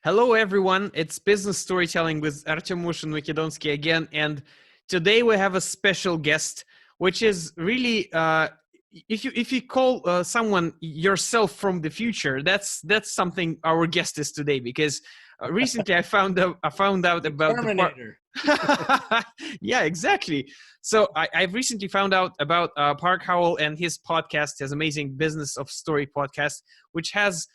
Hello, everyone. It's Business Storytelling with Mushin-Makedonskiy again. And today we have a special guest, which is really, if you call someone yourself from the future, that's something our guest is today. Because recently I found out about Terminator. Yeah, exactly. So I've recently found out about Park Howell and his podcast, his amazing Business of Story podcast, which has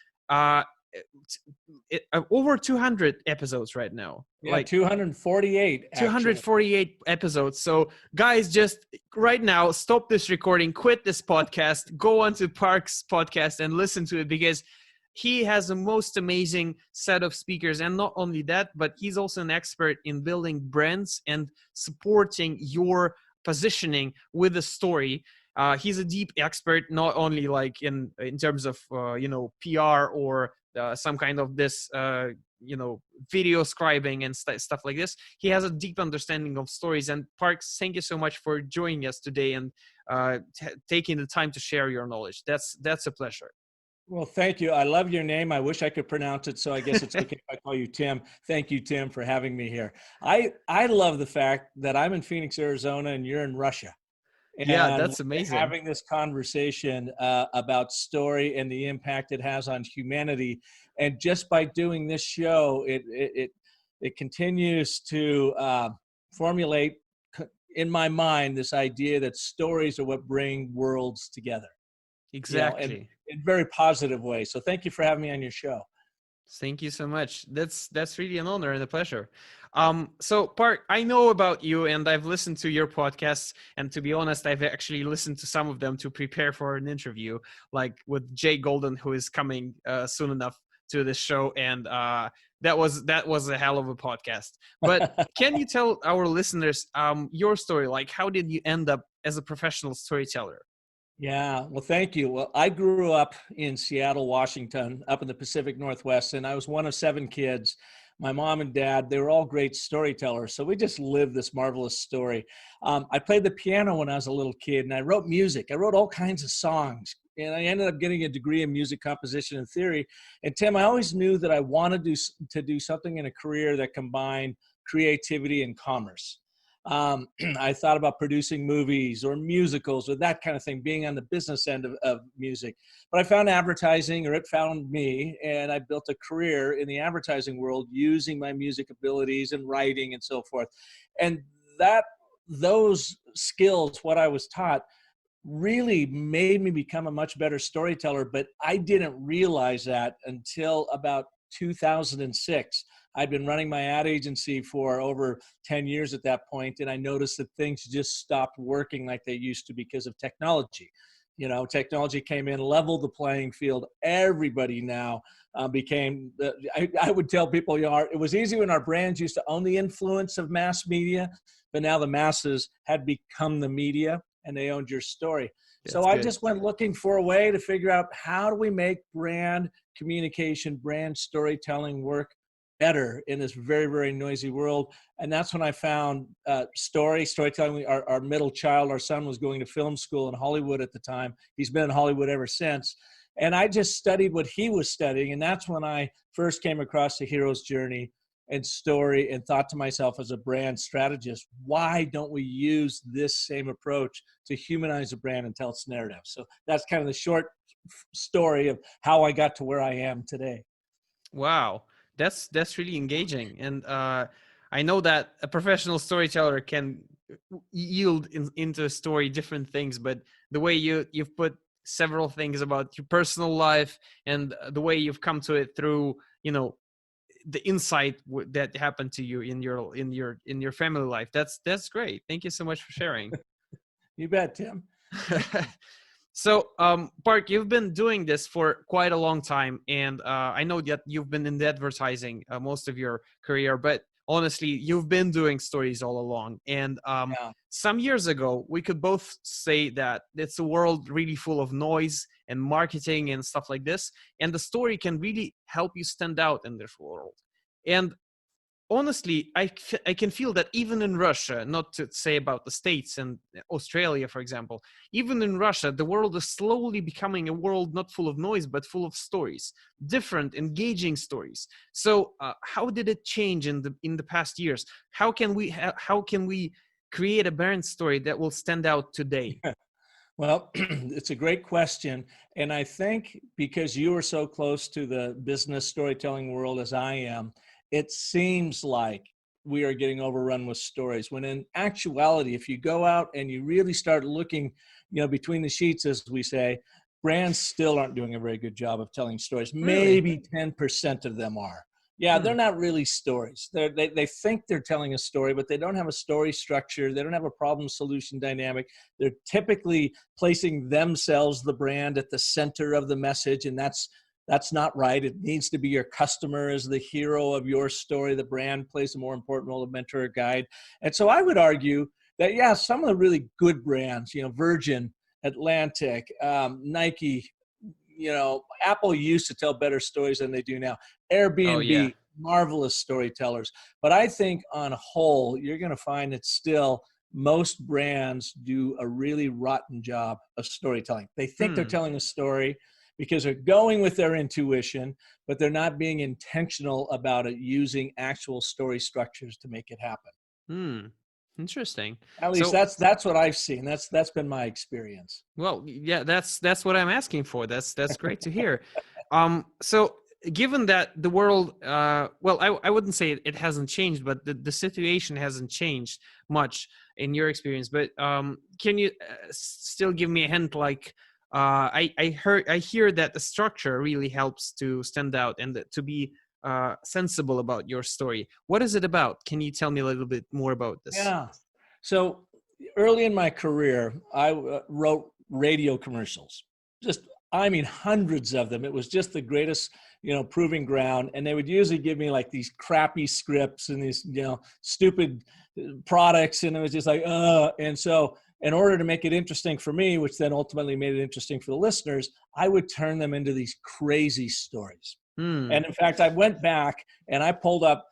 over 200 episodes right now. Yeah, like 248. 248 episodes. So guys, just right now, stop this recording, quit this podcast, go onto Park's podcast and listen to it, because he has the most amazing set of speakers. And not only that, but he's also an expert in building brands and supporting your positioning with a story. He's a deep expert, not only like in terms of PR or some kind of this video scribing and stuff like this. He has a deep understanding of stories. And Parks, thank you so much for joining us today and taking the time to share your knowledge. That's a pleasure. Well, thank you. I love your name. I wish I could pronounce it, so I guess it's okay if I call you Tim. Thank you, Tim, for having me here. I love the fact that I'm in Phoenix, Arizona, and you're in Russia. And yeah, that's amazing. Having this conversation about story and the impact it has on humanity, and just by doing this show, it continues to formulate in my mind this idea that stories are what bring worlds together. Exactly. In a very positive way. So thank you for having me on your show. Thank you so much. That's really an honor and a pleasure. So Park, I know about you and I've listened to your podcasts, and to be honest, I've actually listened to some of them to prepare for an interview, like with Jay Golden, who is coming soon enough to this show. And that was a hell of a podcast. But can you tell our listeners your story? Like, how did you end up as a professional storyteller? Yeah, well, thank you. Well, I grew up in Seattle, Washington, up in the Pacific Northwest, and I was one of 7 kids. My mom and dad, they were all great storytellers, so we just lived this marvelous story. I played the piano when I was a little kid, and I wrote music. I wrote all kinds of songs, and I ended up getting a degree in music composition and theory. And Tim, I always knew that I wanted to do something in a career that combined creativity and commerce. I thought about producing movies or musicals or that kind of thing, being on the business end of music. But I found advertising, or it found me, and I built a career in the advertising world using my music abilities and writing and so forth. And those skills, what I was taught, really made me become a much better storyteller. But I didn't realize that until about 2006. I'd been running my ad agency for over 10 years at that point, and I noticed that things just stopped working like they used to because of technology. You know, technology came in, leveled the playing field. Everybody now became, I would tell people, it was easy when our brands used to own the influence of mass media, but now the masses had become the media and they owned your story. So I just went looking for a way to figure out, how do we make brand communication, brand storytelling work better in this very, very noisy world. And that's when I found storytelling. Our middle child, our son, was going to film school in Hollywood at the time. He's been in Hollywood ever since. And I just studied what he was studying. And that's when I first came across the hero's journey and story, and thought to myself, as a brand strategist, why don't we use this same approach to humanize a brand and tell its narrative? So that's kind of the short story of how I got to where I am today. Wow. That's really engaging. And I know that a professional storyteller can yield into a story different things, but the way you've put several things about your personal life and the way you've come to it through, the insight that happened to you in your family life. That's great. Thank you so much for sharing. You bet, Tim. So, Park, you've been doing this for quite a long time, and I know that you've been in the advertising most of your career, but honestly, you've been doing stories all along. And some years ago, we could both say that it's a world really full of noise and marketing and stuff like this. And the story can really help you stand out in this world. And honestly, I can feel that even in Russia, not to say about the States and Australia, for example, even in Russia, the world is slowly becoming a world not full of noise, but full of stories, different, engaging stories. So how did it change in the past years? How can we create a brand story that will stand out today? Well, it's a great question. And I think because you are so close to the business storytelling world as I am, it seems like we are getting overrun with stories, when in actuality, if you go out and you really start looking, between the sheets, as we say, brands still aren't doing a very good job of telling stories. Really? Maybe 10% of them are. Yeah, they're not really stories. They think they're telling a story, but they don't have a story structure. They don't have a problem solution dynamic. They're typically placing themselves, the brand, at the center of the message, and that's not right. It needs to be your customer as the hero of your story. The brand plays a more important role of mentor or guide. And so I would argue that, yeah, some of the really good brands, Virgin, Atlantic, Nike, Apple used to tell better stories than they do now. Airbnb, marvelous storytellers. But I think on a whole, you're going to find that still most brands do a really rotten job of storytelling. They think they're telling a story because they're going with their intuition, but they're not being intentional about it, using actual story structures to make it happen. Interesting. At least that's what I've seen. That's been my experience. Well, yeah, that's what I'm asking for. That's great to hear. So given that the world, well, I wouldn't say it hasn't changed, but the situation hasn't changed much in your experience. But can you still give me a hint? Like, I hear that the structure really helps to stand out and to be sensible about your story. What is it about? Can you tell me a little bit more about this? Yeah. So early in my career, I wrote radio commercials. Hundreds of them. It was just the greatest, proving ground. And they would usually give me like these crappy scripts and these, stupid products. And it was just like, and so in order to make it interesting for me, which then ultimately made it interesting for the listeners, I would turn them into these crazy stories. And in fact, I went back and I pulled up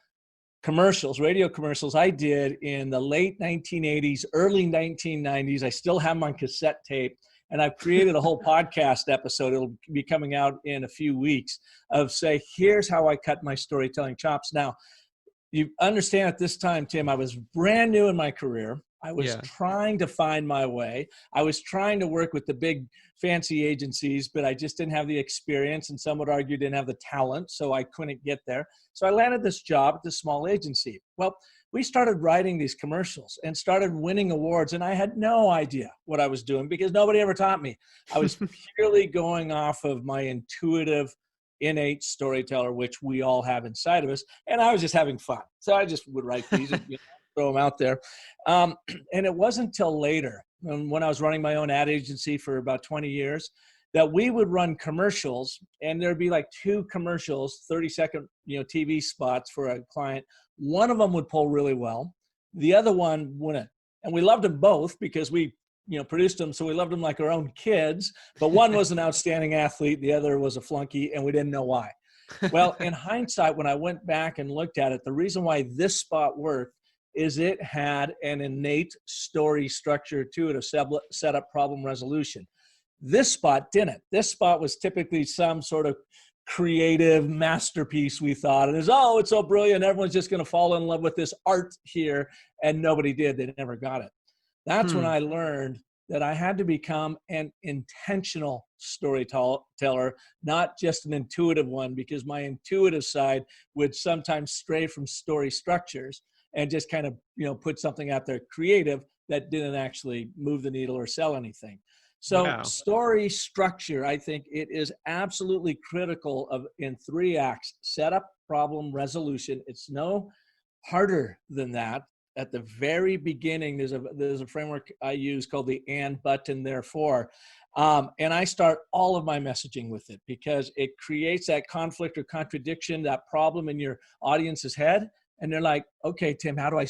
radio commercials I did in the late 1980s, early 1990s. I still have them on cassette tape. And I've created a whole podcast episode. It'll be coming out in a few weeks of here's how I cut my storytelling chops. Now, you understand at this time, Tim, I was brand new in my career. I was trying to find my way. I was trying to work with the big fancy agencies, but I just didn't have the experience, and some would argue didn't have the talent, so I couldn't get there. So I landed this job at this small agency. Well, we started writing these commercials and started winning awards, and I had no idea what I was doing because nobody ever taught me. I was purely going off of my intuitive, innate storyteller, which we all have inside of us, and I was just having fun. So I just would write these and throw them out there. And it wasn't until later, when I was running my own ad agency for about 20 years, that we would run commercials, and there'd be like 2 commercials, 30-second, TV spots for a client. One of them would pull really well. The other one wouldn't. And we loved them both because we, produced them. So we loved them like our own kids, but one was an outstanding athlete. The other was a flunky, and we didn't know why. Well, in hindsight, when I went back and looked at it, the reason why this spot worked is it had an innate story structure to it of setup, problem, resolution. This spot didn't. This spot was typically some sort of creative masterpiece, we thought. And it's so brilliant. Everyone's just going to fall in love with this art here. And nobody did. They never got it. That's when I learned that I had to become an intentional storyteller, not just an intuitive one, because my intuitive side would sometimes stray from story structures and just kind of, put something out there creative that didn't actually move the needle or sell anything. So story structure, I think it is absolutely critical in 3 acts: setup, problem, resolution. It's no harder than that. At the very beginning, there's a framework I use called the and, but, and therefore. And I start all of my messaging with it because it creates that conflict or contradiction, that problem in your audience's head. And they're like, okay, Tim, how do I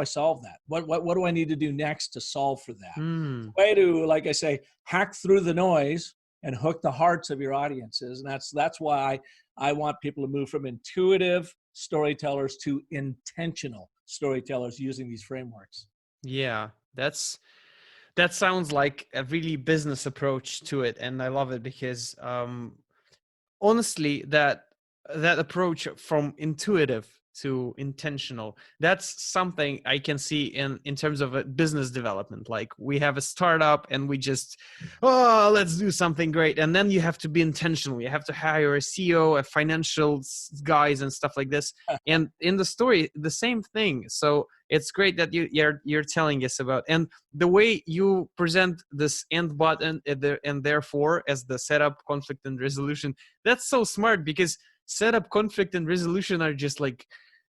solve that? What do I need to do next to solve for that? Way to, like I say, hack through the noise and hook the hearts of your audiences. And that's why I want people to move from intuitive storytellers to intentional storytellers using these frameworks. Yeah, that sounds like a really business approach to it, and I love it because honestly, that approach from intuitive to intentional, that's something I can see in terms of a business development. Like, we have a startup and we just, oh, let's do something great, and then you have to be intentional. You have to hire a CEO, a financial guys, and stuff like this. And in the story, the same thing. So it's great that you're telling us about, and the way you present this end button and therefore as the setup, conflict, and resolution. That's so smart, because setup, conflict, and resolution are just like,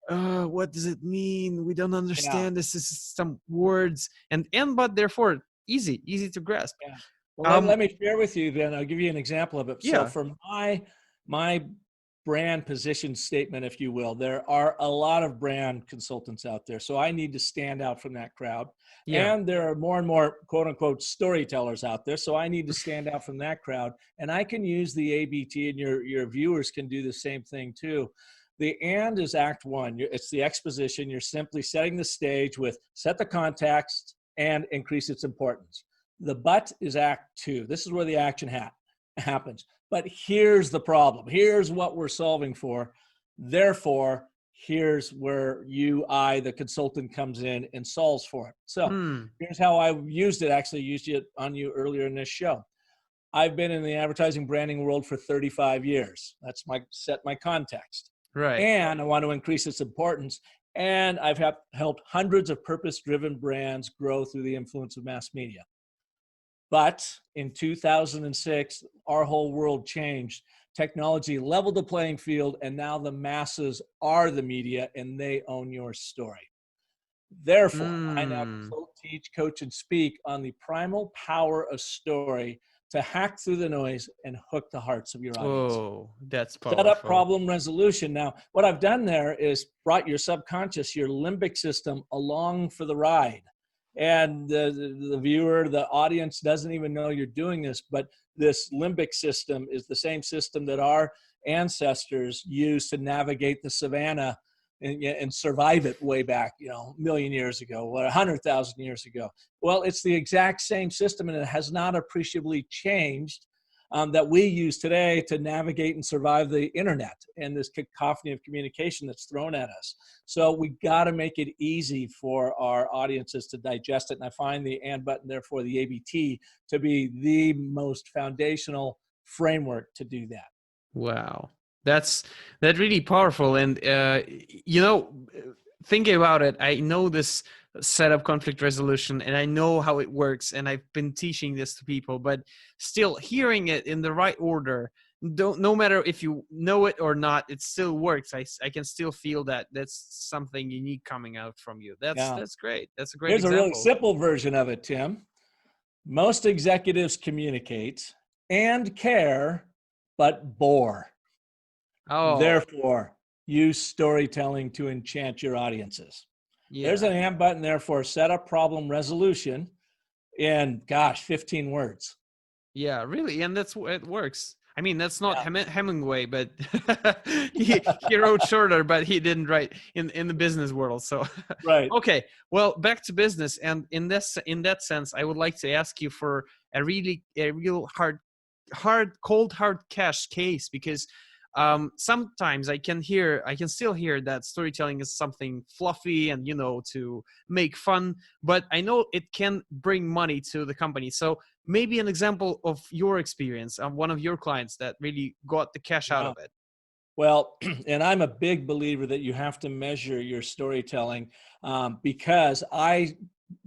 what does it mean? We don't understand. This is some words, and end but therefore easy to grasp. Yeah. Well, let me share with you then. I'll give you an example of it. Yeah. So for my brand position statement, if you will, there are a lot of brand consultants out there. So I need to stand out from that crowd. Yeah. And there are more and more quote unquote storytellers out there. So I need to stand out from that crowd. And I can use the ABT, and your viewers can do the same thing too. The and is act one. It's the exposition. You're simply setting the stage with set the context and increase its importance. The but is act two. This is where the action happens. But here's the problem. Here's what we're solving for. Therefore, here's where I, the consultant, comes in and solves for it. So here's how I used it. Actually used it on you earlier in this show. I've been in the advertising branding world for 35 years. That's set my context. Right. And I want to increase its importance. And I've helped hundreds of purpose-driven brands grow through the influence of mass media. But in 2006, our whole world changed. Technology leveled the playing field, and now the masses are the media, and they own your story. Therefore, I now consult, teach, coach, and speak on the primal power of story to hack through the noise and hook the hearts of your audience. Oh, that's powerful. Set up problem resolution. Now, what I've done there is brought your subconscious, your limbic system, along for the ride. And the viewer, the audience doesn't even know you're doing this, but this limbic system is the same system that our ancestors used to navigate the savannah and survive it way back, a million years ago, 100,000 years ago. Well, it's the exact same system, and it has not appreciably changed that we use today to navigate and survive the internet and this cacophony of communication that's thrown at us. So we got to make it easy for our audiences to digest it. And I find the and button, therefore the ABT, to be the most foundational framework to do that. Wow. That's really powerful. And, thinking about it, I know this setup, conflict resolution, and I know how it works, and I've been teaching this to people, but still hearing it in the right order, no matter if you know it or not, it still works. I can still feel that that's something unique coming out from you. That's great. That's a great example. Here's a really simple version of it, Tim. Most executives communicate and care, but bore. Oh. Therefore, use storytelling to enchant your audiences. Yeah. There's an and button there for setup, problem, resolution in, 15 words. Yeah, really. And it works. I mean, that's not Hemingway, but he wrote shorter, but he didn't write in the business world. So, right. Okay. Well, back to business. And in that sense, I would like to ask you for a real cold hard cash case, because sometimes I can still hear that storytelling is something fluffy and, to make fun, but I know it can bring money to the company. So maybe an example of your experience of one of your clients that really got the cash out of it. Well, and I'm a big believer that you have to measure your storytelling because I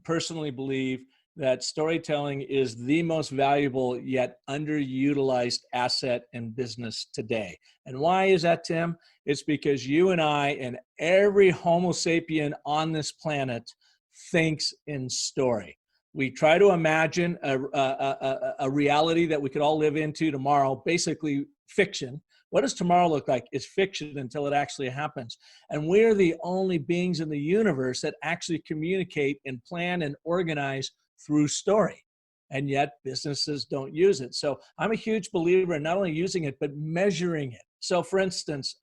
personally believe that storytelling is the most valuable yet underutilized asset in business today. And why is that, Tim? It's because you and I and every Homo sapien on this planet thinks in story. We try to imagine a reality that we could all live into tomorrow, basically fiction. What does tomorrow look like? It's fiction until it actually happens. And we're the only beings in the universe that actually communicate and plan and organize through story. and yet businesses don't use it. So I'm a huge believer in not only using it, but measuring it. So for instance,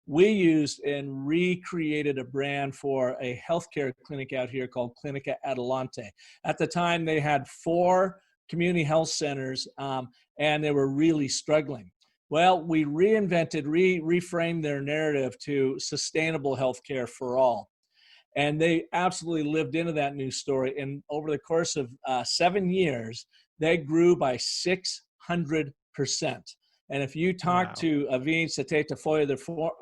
we used and recreated a brand for a healthcare clinic out here called Clinica Adelante. At the time, they had 4 community health centers, and they were really struggling. Well, we reinvented, reframed their narrative to sustainable healthcare for all. And they absolutely lived into that new story. And over the course of 7 years, they grew by 600%. And if you talk to Aveen Satetafoya,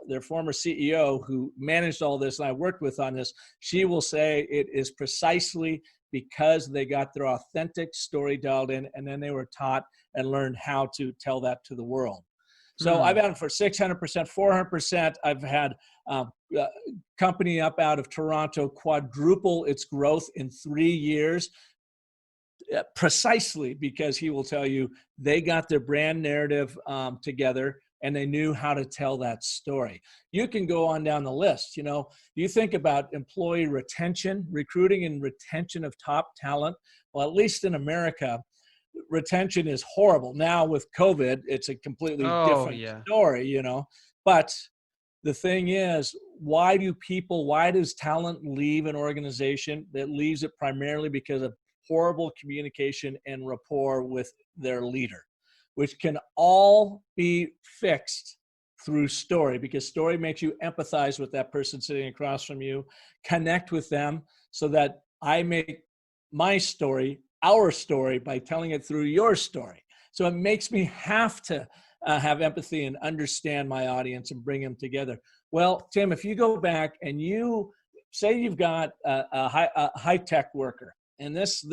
their former CEO who managed all this, and I worked with on this, she will say it is precisely because they got their authentic story dialed in, and then they were taught and learned how to tell that to the world. So I've had it for 600%, 400%. I've had company up out of Toronto quadruple its growth in 3 years, precisely because he will tell you they got their brand narrative together and they knew how to tell that story. You can go on down the list. You know, you think about employee retention, recruiting and retention of top talent. Well, at least in America, retention is horrible. Now with COVID, it's a completely different story, you know. But the thing is, why does talent leave an organization? That leaves it primarily because of horrible communication and rapport with their leader, which can all be fixed through story, because story makes you empathize with that person sitting across from you, connect with them, so that I make my story our story by telling it through your story. So it makes me have to have empathy and understand my audience and bring them together. Well, Tim, if you go back and you say you've got a high-tech worker, and this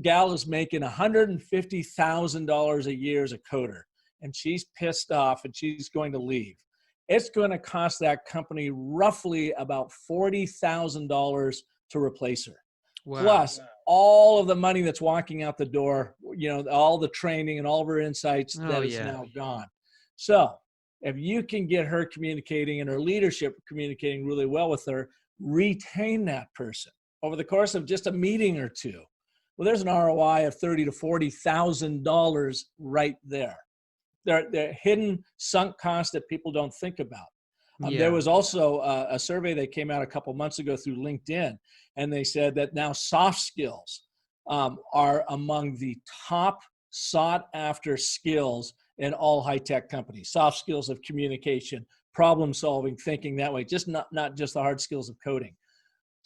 gal is making $150,000 a year as a coder, and she's pissed off and she's going to leave. It's going to cost that company roughly about $40,000 to replace her. Wow. Plus all of the money that's walking out the door, you know, all the training and all of her insights that is now gone. So if you can get her communicating and her leadership communicating really well with her, retain that person over the course of just a meeting or two. Well, there's an ROI of $30,000 to $40,000 right there. They're hidden sunk costs that people don't think about. There was also a survey that came out a couple months ago through LinkedIn, and they said that now soft skills are among the top sought after skills in all high-tech companies. Soft skills of communication, problem solving, thinking that way, just not just the hard skills of coding.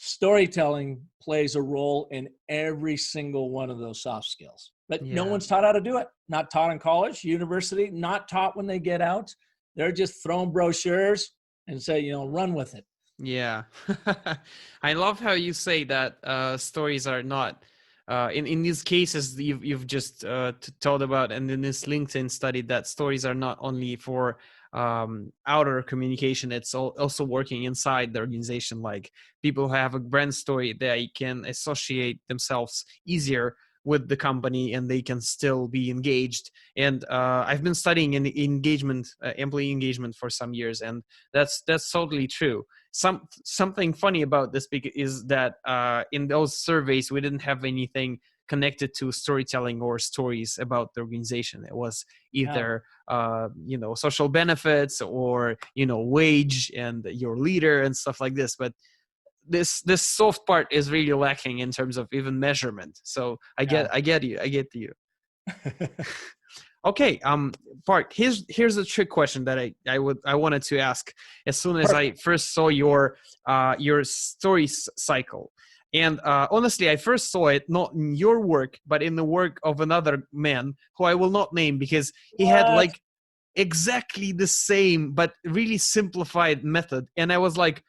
Storytelling plays a role in every single one of those soft skills, but no one's taught how to do it. Not taught in college, university, not taught when they get out. They're just throwing brochures and say, you know, run with it. Yeah. I love how you say that stories are not, in these cases you've just told about, and in this LinkedIn study, that stories are not only for outer communication, it's also working inside the organization. Like people who have a brand story, they can associate themselves easier with the company and they can still be engaged. And I've been studying employee engagement for some years, and that's totally true. Something funny about this is that in those surveys we didn't have anything connected to storytelling or stories about the organization. It was either social benefits or wage and your leader and stuff like this. But this soft part is really lacking in terms of even measurement. So I get you. Okay, Park, here's a trick question that I wanted to ask as soon as I first saw your story cycle. And honestly, I first saw it not in your work, but in the work of another man who I will not name, because he had like exactly the same but really simplified method. And I was like,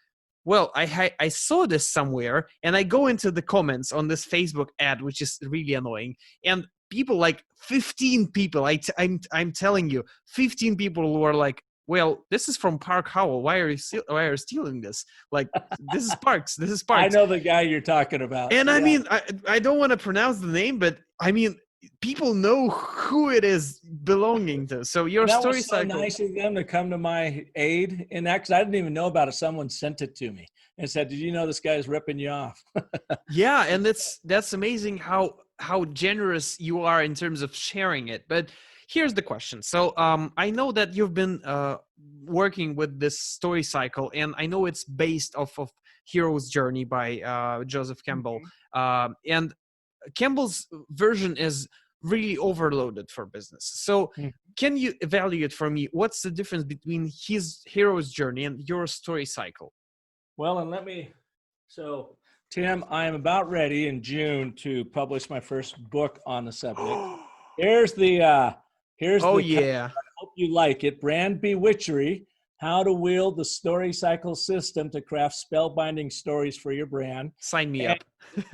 well, I saw this somewhere, and I go into the comments on this Facebook ad, which is really annoying. And people, like 15 people, I'm telling you, 15 people who are like, well, this is from Park Howell. Why are you stealing this? Like, this is Parks. This is Parks. I know the guy you're talking about. And I mean, I don't want to pronounce the name, but I mean, people know who it is belonging to. So your story cycle. That was so nice of them to come to my aid in that, because I didn't even know about it. Someone sent it to me and said, "Did you know this guy's ripping you off?" Yeah, and that's amazing how how generous you are in terms of sharing it. But here's the question. So I know that you've been working with this story cycle, and I know it's based off of Hero's Journey by Joseph Campbell. And Campbell's version is really overloaded for business. So can you evaluate for me what's the difference between his Hero's Journey and your story cycle? Well, and so Tim, I am about ready in June to publish my first book on the subject. Here's the Yeah. I hope you like it. Brand Bewitchery: How to Wield the Story Cycle System to Craft Spellbinding Stories for Your Brand. Sign me And up.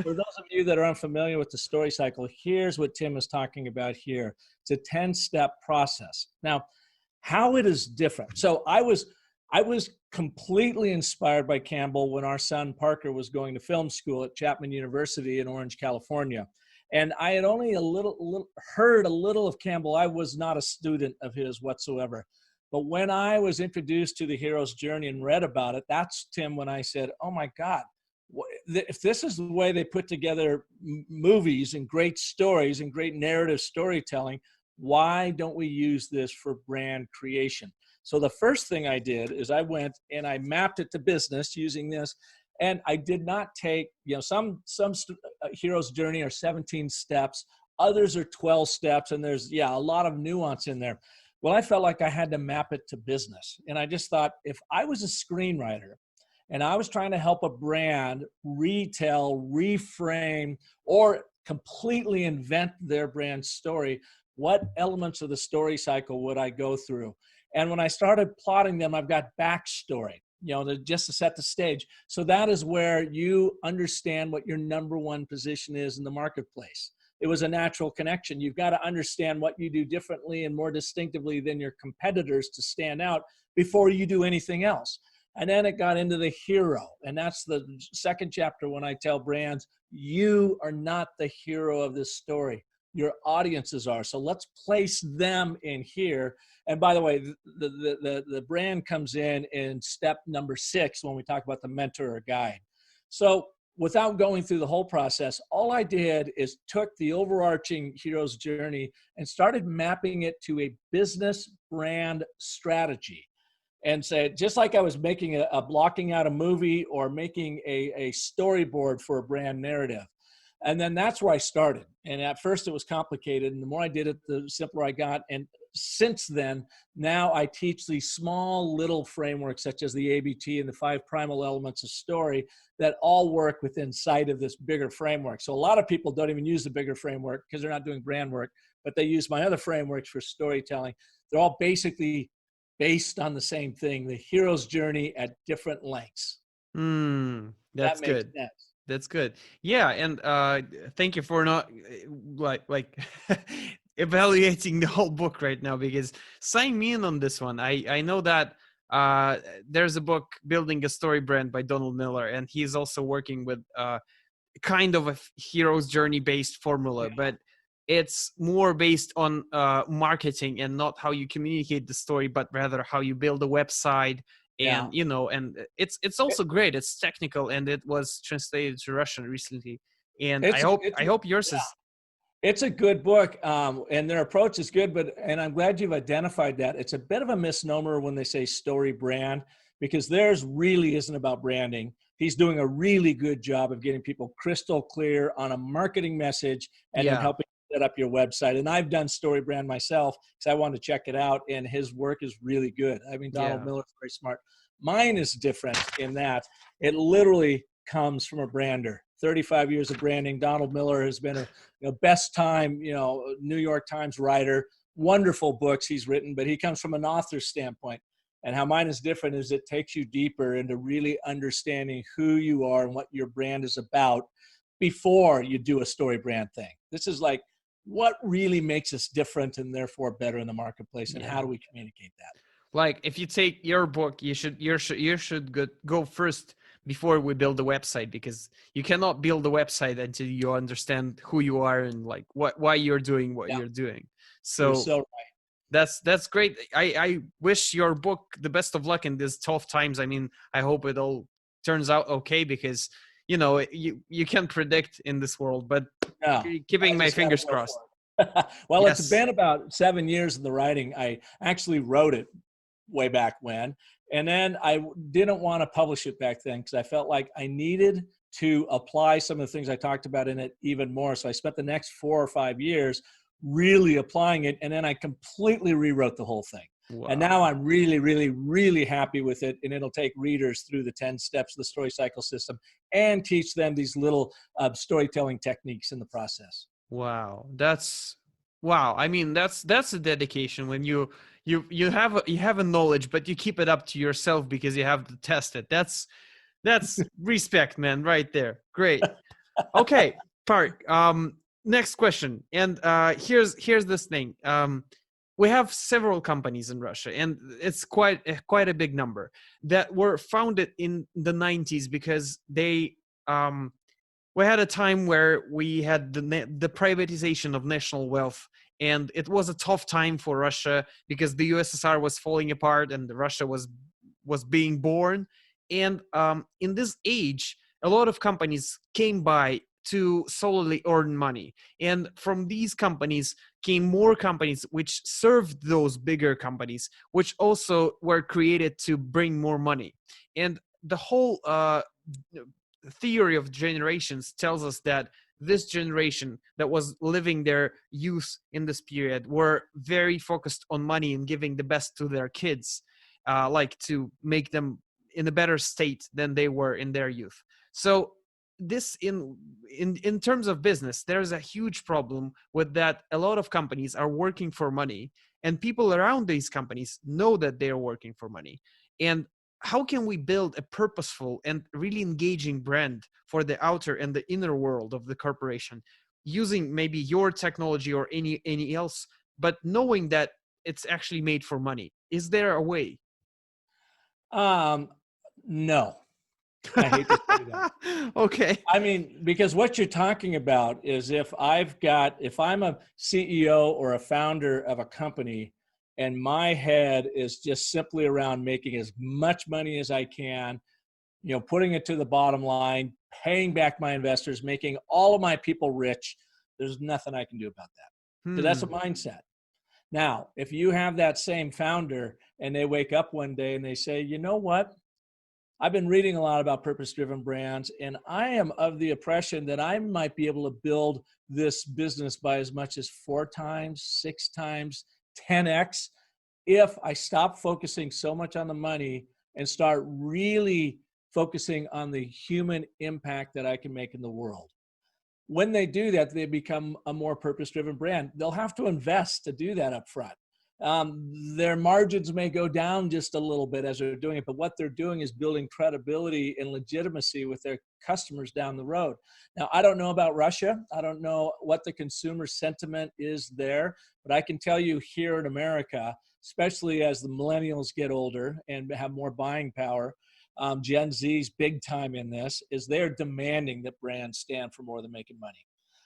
for those of you that are unfamiliar with the story cycle, here's what Tim is talking about here. It's a 10-step process. Now, how it is different. So I was completely inspired by Campbell when our son Parker was going to film school at Chapman University in Orange, California. And I had only heard a little of Campbell. I was not a student of his whatsoever. But when I was introduced to the Hero's Journey and read about it, that's, Tim, when I said, oh my God, if this is the way they put together movies and great stories and great narrative storytelling, why don't we use this for brand creation? So the first thing I did is I went and I mapped it to business using this. And I did not take, some Hero's Journey are 17 steps. Others are 12 steps. And there's, a lot of nuance in there. Well, I felt like I had to map it to business. And I just thought, if I was a screenwriter and I was trying to help a brand retell, reframe, or completely invent their brand story, what elements of the story cycle would I go through? And when I started plotting them, I've got backstory, just to set the stage. So that is where you understand what your number one position is in the marketplace. It was a natural connection. You've got to understand what you do differently and more distinctively than your competitors to stand out before you do anything else. And then it got into the hero. And that's the second chapter when I tell brands, you are not the hero of this story. Your audiences are. So let's place them in here. And by the way, the brand comes in step number 6 when we talk about the mentor or guide. So without going through the whole process, all I did is took the overarching Hero's Journey and started mapping it to a business brand strategy. And say, just like I was making a blocking out a movie or making a storyboard for a brand narrative. And then that's where I started. And at first it was complicated. And the more I did it, the simpler I got. And since then, now I teach these small little frameworks such as the ABT and the 5 primal elements of story that all work within sight of this bigger framework. So a lot of people don't even use the bigger framework because they're not doing brand work, but they use my other frameworks for storytelling. They're all basically based on the same thing, the hero's journey at different lengths. That's good. Sense. That's good. Yeah, and thank you for not like evaluating the whole book right now, because sign me in on this one. I know that there's a book, Building a Story Brand by Donald Miller, and he's also working with kind of a hero's journey based formula, but it's more based on marketing and not how you communicate the story, but rather how you build a website. And and it's also great. It's technical, and it was translated to Russian recently. And I hope yours is. It's a good book, and their approach is good. And I'm glad you've identified that. It's a bit of a misnomer when they say story brand, because theirs really isn't about branding. He's doing a really good job of getting people crystal clear on a marketing message and then helping set up your website. And I've done StoryBrand myself because I wanted to check it out, and his work is really good. I mean, Donald Miller is very smart. Mine is different in that it literally comes from a brander. 35 years of branding. Donald Miller has been a best time, New York Times writer. Wonderful books he's written, but he comes from an author's standpoint. And how mine is different is it takes you deeper into really understanding who you are and what your brand is about before you do a story brand thing. This is like, what really makes us different and therefore better in the marketplace, and how do we communicate that? Like, if you take your book, you should go first before we build a website, because you cannot build a website until you understand who you are and like why you're doing what you're doing. So, you're so right. That's great. I wish your book the best of luck in these tough times. I mean, I hope it all turns out okay, because you can't predict in this world, but No, Keeping I my just gotta fingers go crossed. for it. Well, it's Yes. been about 7 years in the writing. I actually wrote it way back when, and then I didn't want to publish it back then because I felt like I needed to apply some of the things I talked about in it even more. So I spent the next 4 or 5 years really applying it, and then I completely rewrote the whole thing. Wow. And now I'm really, really, really happy with it, and it'll take readers through the 10 steps of the story cycle system and teach them these little storytelling techniques in the process. Wow. Wow. I mean, that's a dedication when you have a knowledge, but you keep it up to yourself because you have to test it. That's respect, man, right there. Great. Okay, Park. Next question. And here's this thing. We have several companies in Russia, and it's quite a big number that were founded in the 90s because we had a time where we had the privatization of national wealth, and it was a tough time for Russia because the USSR was falling apart and Russia was being born. And in this age, a lot of companies came by to solely earn money. And from these companies came more companies which served those bigger companies, which also were created to bring more money. And the whole theory of generations tells us that this generation that was living their youth in this period were very focused on money and giving the best to their kids, like to make them in a better state than they were in their youth. So this in terms of business, there's a huge problem with that. A lot of companies are working for money, and people around these companies know that they're working for money. And how can we build a purposeful and really engaging brand for the outer and the inner world of the corporation using maybe your technology or any else, but knowing that it's actually made for money? Is there a way? No, I hate to say that. Okay. I mean, because what you're talking about is if I'm a CEO or a founder of a company and my head is just simply around making as much money as I can, putting it to the bottom line, paying back my investors, making all of my people rich, there's nothing I can do about that. So that's a mindset. Now, if you have that same founder and they wake up one day and they say, you know what? I've been reading a lot about purpose-driven brands, and I am of the impression that I might be able to build this business by as much as 4 times, 6 times, 10x, if I stop focusing so much on the money and start really focusing on the human impact that I can make in the world. When they do that, they become a more purpose-driven brand. They'll have to invest to do that up front. Their margins may go down just a little bit as they're doing it, but what they're doing is building credibility and legitimacy with their customers down the road. Now, I don't know about Russia. I don't know what the consumer sentiment is there, but I can tell you here in America, especially as the millennials get older and have more buying power, Gen Z's big time in this, is they're demanding that brands stand for more than making money.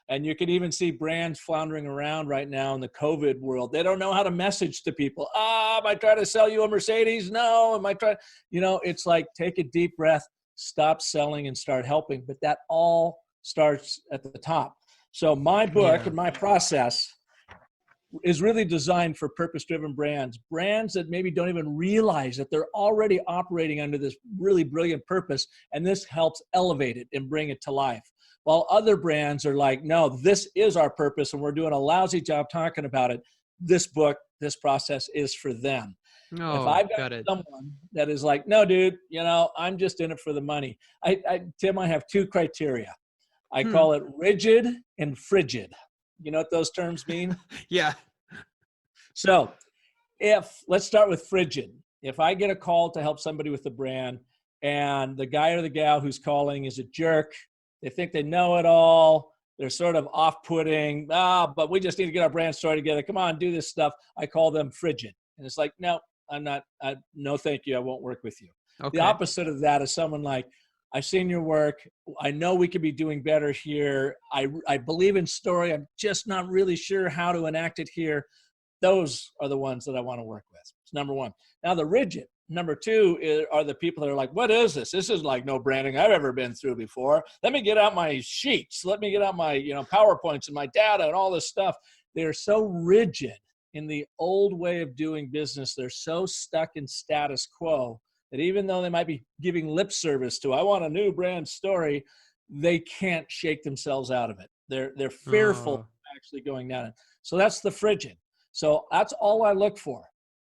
And you can even see brands floundering around right now in the COVID world. They don't know how to message to people. Am I trying to sell you a Mercedes? No. Am I trying? It's like, take a deep breath, stop selling and start helping. But that all starts at the top. So my book and my process is really designed for purpose-driven brands that maybe don't even realize that they're already operating under this really brilliant purpose. And this helps elevate it and bring it to life. While other brands are like, no, this is our purpose and we're doing a lousy job talking about it. This book, this process is for them. If I've got someone that is like, no, dude, I'm just in it for the money. Tim, I have 2 criteria. I call it rigid and frigid. You know what those terms mean? Yeah. So let's start with frigid. If I get a call to help somebody with the brand and the guy or the gal who's calling is a jerk, they think they know it all, they're sort of off-putting, but we just need to get our brand story together. Come on, do this stuff. I call them frigid. And it's like, no, I'm not, no, thank you. I won't work with you. Okay. The opposite of that is someone like, I've seen your work. I know we could be doing better here. I believe in story. I'm just not really sure how to enact it here. Those are the ones that I want to work with. It's number one. Now the rigid. Number two are the people that are like, what is this? This is like no branding I've ever been through before. Let me get out my sheets. Let me get out my, PowerPoints and my data and all this stuff. They're so rigid in the old way of doing business. They're so stuck in status quo that even though they might be giving lip service to, I want a new brand story, they can't shake themselves out of it. They're fearful of actually going down it. So that's the frigid. So that's all I look for.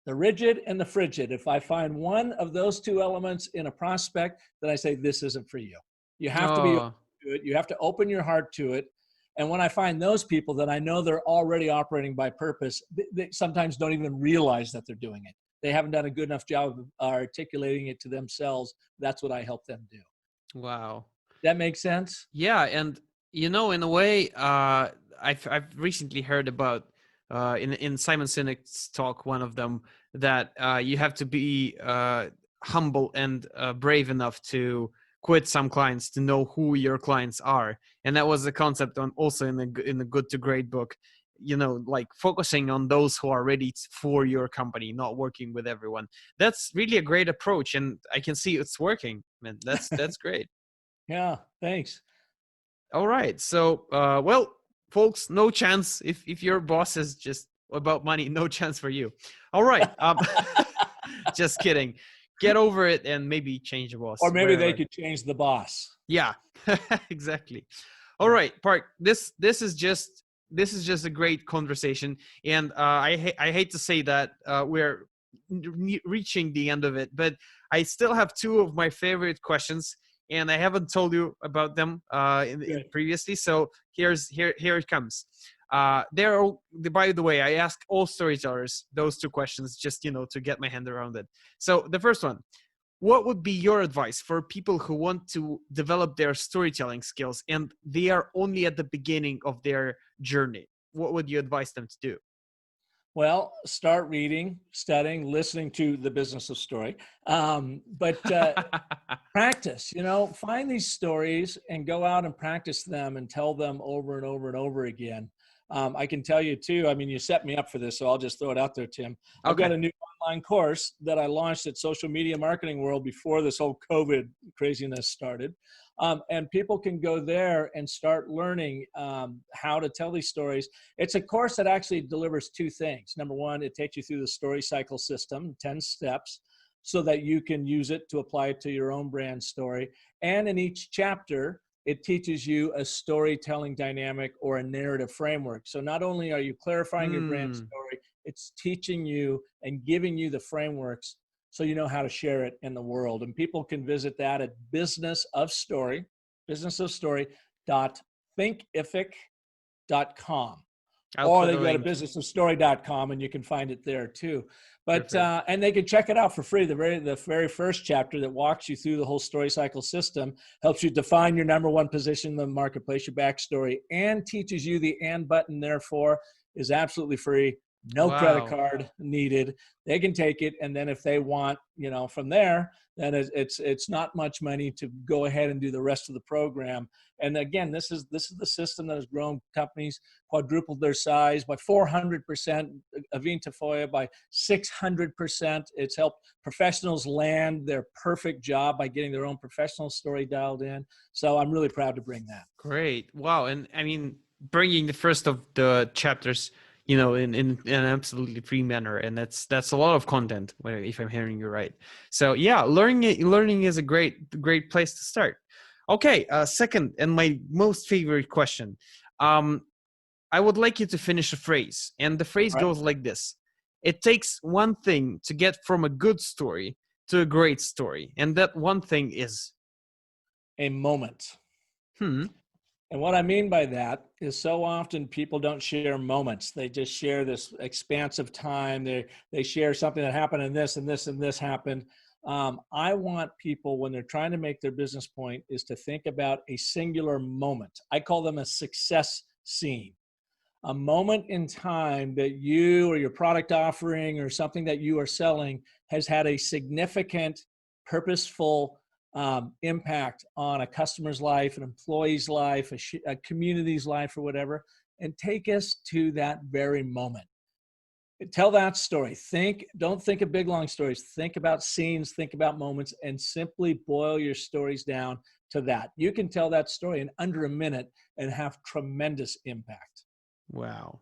The rigid and the frigid. If I find one of those two elements in a prospect, then I say, this isn't for you. You have to be open to it. You have to open your heart to it. And when I find those people, then I know they're already operating by purpose. They sometimes don't even realize that they're doing it. They haven't done a good enough job of articulating it to themselves. That's what I help them do. Wow. That makes sense? Yeah. And, in a way, I've recently heard about, in Simon Sinek's talk, one of them, that you have to be humble and brave enough to quit some clients to know who your clients are. And that was the concept also in the Good to Great book, like focusing on those who are ready for your company, not working with everyone. That's really a great approach. And I can see it's working, man. That's great. Yeah, thanks. All right. So, well, folks, no chance. If your boss is just about money, no chance for you. All right. Just kidding. Get over it and maybe change the boss. Or maybe wherever. they could change the boss. Yeah, exactly. All right, Park. This is just a great conversation, and I hate to say that we're reaching the end of it, but I still have two of my favorite questions, and I haven't told you about them previously. So here it comes. By the way, I ask all storytellers those two questions just to get my hand around it. So the first one. What would be your advice for people who want to develop their storytelling skills and they are only at the beginning of their journey? What would you advise them to do? Well, start reading, studying, listening to The Business of Story. But practice, find these stories and go out and practice them and tell them over and over and over again. I can tell you too, you set me up for this, so I'll just throw it out there, Tim. I've got a new online course that I launched at Social Media Marketing World before this whole COVID craziness started. And people can go there and start learning how to tell these stories. It's a course that actually delivers two things. Number one, it takes you through the story cycle system, 10 steps, so that you can use it to apply it to your own brand story. And in each chapter, it teaches you a storytelling dynamic or a narrative framework. So not only are you clarifying your brand story, it's teaching you and giving you the frameworks so you know how to share it in the world. And people can visit that at businessofstory.thinkific.com. Or they go to businessofstory.com and you can find it there too. But and they can check it out for free. The very first chapter that walks you through the whole story cycle system helps you define your number one position in the marketplace, your backstory, and teaches you the and button. Therefore, is absolutely free. No credit card needed. They can take it, and then if they want, from there, then it's not much money to go ahead and do the rest of the program. And again, this is the system that has grown companies, quadrupled their size by 400%, Avinta Foya by 600%. It's helped professionals land their perfect job by getting their own professional story dialed in. So I'm really proud to bring that. Great. Wow. And bringing the first of the chapters, in an absolutely free manner. And that's a lot of content, if I'm hearing you right. So yeah, learning is a great place to start. Okay. Second, and my most favorite question. I would like you to finish a phrase, and the phrase goes like this. It takes one thing to get from a good story to a great story. And that one thing is a moment. And what I mean by that is so often people don't share moments. They just share this expanse of time. They share something that happened and this and this and this happened. I want people, when they're trying to make their business point, is to think about a singular moment. I call them a success scene. A moment in time that you or your product offering or something that you are selling has had a significant, purposeful impact on a customer's life, an employee's life, a community's life, or whatever, and take us to that very moment. Tell that story. Don't think of big, long stories. Think about scenes, think about moments, and simply boil your stories down to that. You can tell that story in under a minute and have tremendous impact. Wow.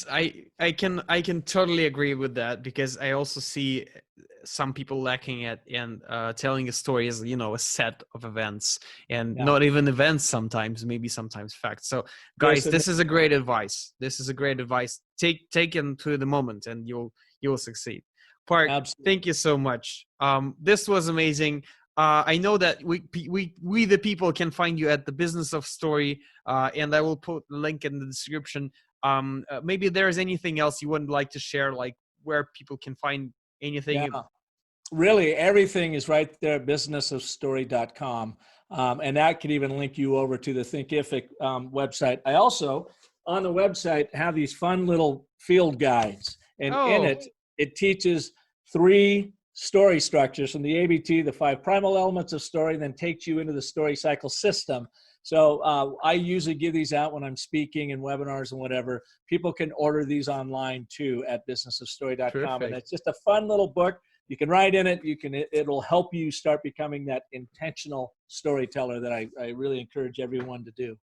I can totally agree with that, because I also see some people lacking at in telling a story as, a set of events, and Yeah. not even events sometimes, maybe sometimes facts. So guys, this is a great advice. This is a great advice. Take into the moment and you'll succeed. Park, Absolutely. thank you so much. This was amazing. I know that we the people can find you at the Business of Story, and I will put the link in the description. Maybe there's anything else you would like to share, like where people can find anything. Yeah. Really, everything is right there at businessofstory.com. And that could even link you over to the Thinkific website. I also, on the website, have these fun little field guides. And in it, it teaches 3 story structures from the ABT, the 5 primal elements of story, and then takes you into the story cycle system. So I usually give these out when I'm speaking and webinars and whatever. People can order these online too at businessofstory.com. Perfect. And it's just a fun little book. You can write in it. It'll help you start becoming that intentional storyteller that I really encourage everyone to do.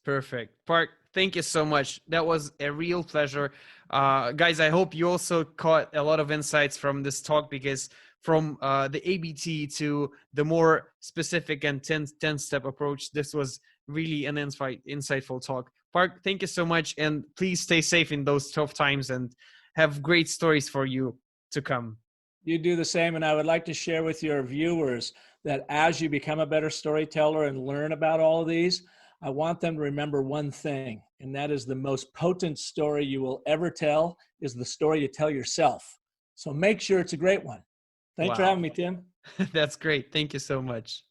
Perfect. Park, thank you so much. That was a real pleasure. Guys, I hope you also caught a lot of insights from this talk, because from the ABT to the more specific and 10-step approach, this was really an insightful talk. Park, thank you so much. And please stay safe in those tough times and have great stories for you to come. You do the same. And I would like to share with your viewers that as you become a better storyteller and learn about all of these, I want them to remember one thing, and that is the most potent story you will ever tell is the story you tell yourself. So make sure it's a great one. Thanks for having me, Tim. That's great. Thank you so much.